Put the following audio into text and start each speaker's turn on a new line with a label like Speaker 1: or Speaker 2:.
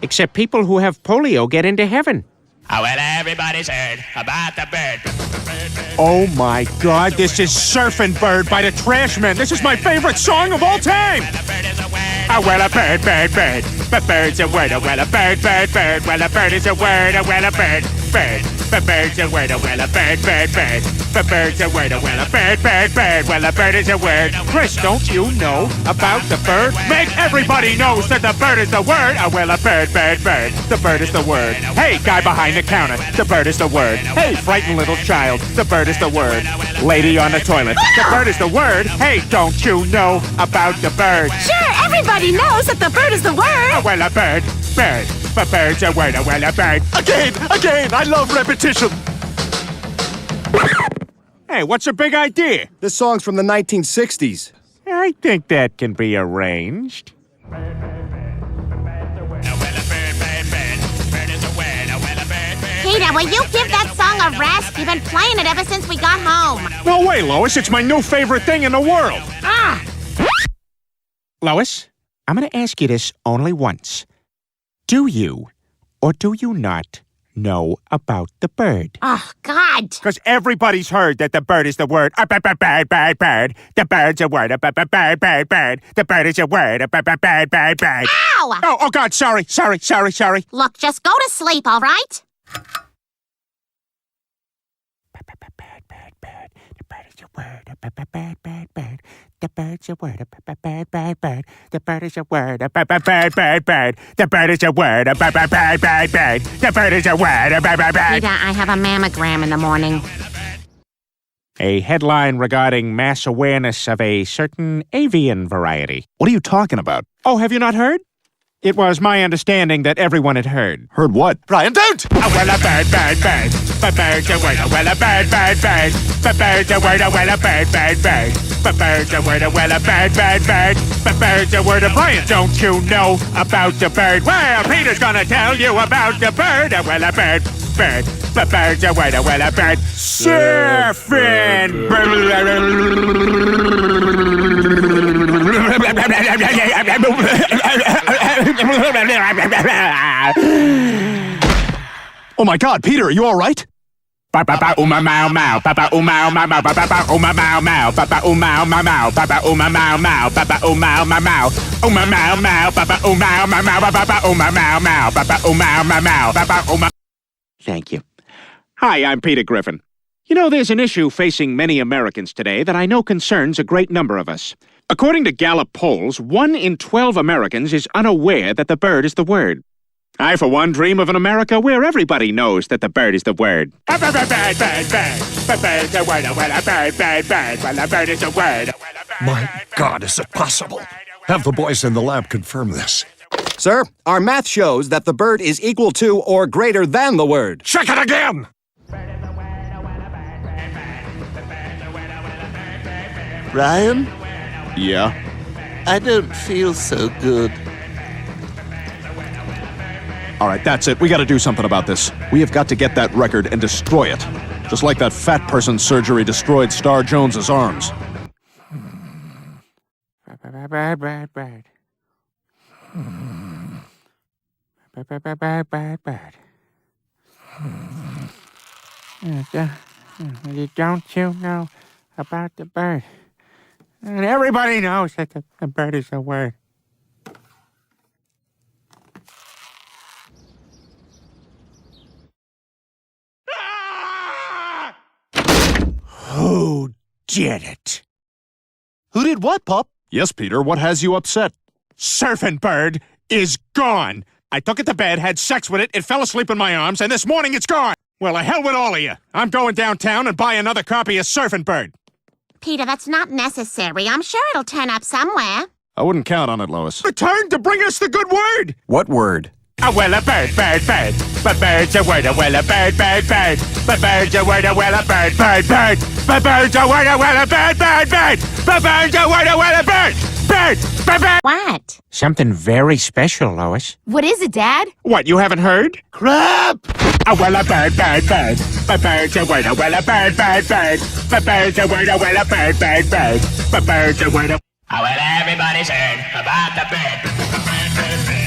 Speaker 1: Except people who have polio get into heaven.
Speaker 2: Oh, well, everybody's heard about the bird.
Speaker 3: Oh my God, this is Surfin' Bird by the Trashmen. This is my favorite song of all time.
Speaker 2: Well, a bird is a word.
Speaker 3: Oh, well, a bird, bird, bird. But bird's a word. Oh, well, a bird, bird, bird. Well, a bird is a word. Oh, well, a bird, bird. But bird's a word. Oh, well, a bird, bird, bird. But bird's a word. Oh, well, a bird, bird, bird. Well, a bird is a word. Chris, don't you know about the bird? Make everybody knows that the bird is the word. Oh, well, a bird, bird, bird. The bird is the word. Hey, guy behind the counter. The bird is the word. Hey, frightened little child. The bird is the word. Lady on the toilet. The bird is the word. Hey, don't you know about the bird?
Speaker 4: Sure, everybody knows that the bird is the word.
Speaker 3: Oh, well, a bird, bird. But bird's a word. Oh, well, a bird. Again, I love repetition. Hey, what's your big idea?
Speaker 5: This song's from the 1960s.
Speaker 3: I think that can be arranged.
Speaker 2: Oh, well, a bird, bird, bird. Bird is a word. Oh, well, a bird, bird.
Speaker 4: Peter, will you give that song a rest? You've been playing it ever since we got home.
Speaker 3: No way, Lois. It's my new favorite thing in the world.
Speaker 4: Ah!
Speaker 1: Lois, I'm going to ask you this only once. Do you, or do you not, know about the bird?
Speaker 4: Oh, God.
Speaker 3: Because everybody's heard that the bird is the word. Bird, bird, bird. The bird's a word. Bird, bird, bird. The bird is a word. Bird, bird, bird.
Speaker 4: Ow!
Speaker 3: Oh, God, sorry.
Speaker 4: Look, just go to sleep, all right?
Speaker 1: Bird. The bird is a word. Bird. The bird's a word. Bird. The bird is a word.
Speaker 3: Bird. The bird is a word. Bird. The bird is a word.
Speaker 4: Peter, I have a mammogram in the morning.
Speaker 1: A headline regarding mass awareness of a certain avian variety.
Speaker 5: What are you talking about?
Speaker 1: Oh, have you not heard? It was my understanding that everyone had heard.
Speaker 5: Heard what? Brian, don't!
Speaker 3: Oh, well, a bird, bird, bird. But bird's a word. Oh, well, a bird, bird, bird. But bird's a word. Oh, well, a bird, bird, bird. But bird's a word. Oh, well, a bird, bird, bird. But bird's a word. Brian, don't you know about the bird? Well, Peter's gonna tell you about the bird. Oh, well, a bird, bird. But bird's a word. Oh, well, a bird. Surfin'.
Speaker 5: Oh my God, Peter, are you all right?
Speaker 3: Papa uma mau mau, papa uma mau mau, papa uma mau mau, papa uma mau mau, papa uma mau mau, papa uma mau mau, uma mau mau, papa uma mau mau, papa uma mau mau, papa uma mau mau, papa uma.
Speaker 1: Thank you. Hi, I'm Peter Griffin. You know, there's an issue facing many Americans today that I know concerns a great number of us. According to Gallup polls, 1 in 12 Americans is unaware that the bird is the word. I, for one, dream of an America where everybody knows that the bird is the word.
Speaker 3: Bird, bird, bird, bird. The bird's a word. Well, a bird, bird, bird. Well, a bird is a word.
Speaker 6: My God, is it possible? Have the boys in the lab confirm this.
Speaker 5: Sir, our math shows that the bird is equal to or greater than the word.
Speaker 6: Check it again!
Speaker 7: Ryan,
Speaker 5: Yeah?
Speaker 7: I don't feel so good.
Speaker 5: All right, that's it. We gotta do something about this. We have got to get that record and destroy it. Just like that fat person's surgery destroyed Star Jones's arms.
Speaker 1: Bird. Don't you know about the bird? And everybody knows that the bird is a word. Who did it?
Speaker 5: Who did what, Pup? Yes, Peter, what has you upset?
Speaker 3: Surfin' Bird is gone. I took it to bed, had sex with it, it fell asleep in my arms, and this morning it's gone. Well, the hell with all of you. I'm going downtown and buy another copy of Surfin' Bird.
Speaker 4: Peter, that's not necessary. I'm sure it'll turn up somewhere.
Speaker 5: I wouldn't count on it, Lois.
Speaker 3: Return to bring us the good word.
Speaker 5: What word?
Speaker 3: Oh, well, a bird, bird, bird. But bird's a word, oh, well, a bird, bird, bird. But bird's a word, oh, well, a bird, bird, bird. But bird's a word, oh, well, a bird, bird, bird. But bird's a word, oh, well, a bird, bird, bird, bird.
Speaker 4: What?
Speaker 1: Something very special, Lois.
Speaker 4: What is it, Dad?
Speaker 3: What, you haven't heard?
Speaker 7: Crap!
Speaker 3: Oh, well, a bird, bird, bird. But bird's a word, oh, well, a bird, bird, bird. But bird's a word, oh, well, a bird, bird, bird. But bird's a word, oh.
Speaker 2: Oh, well, everybody's heard about the bird.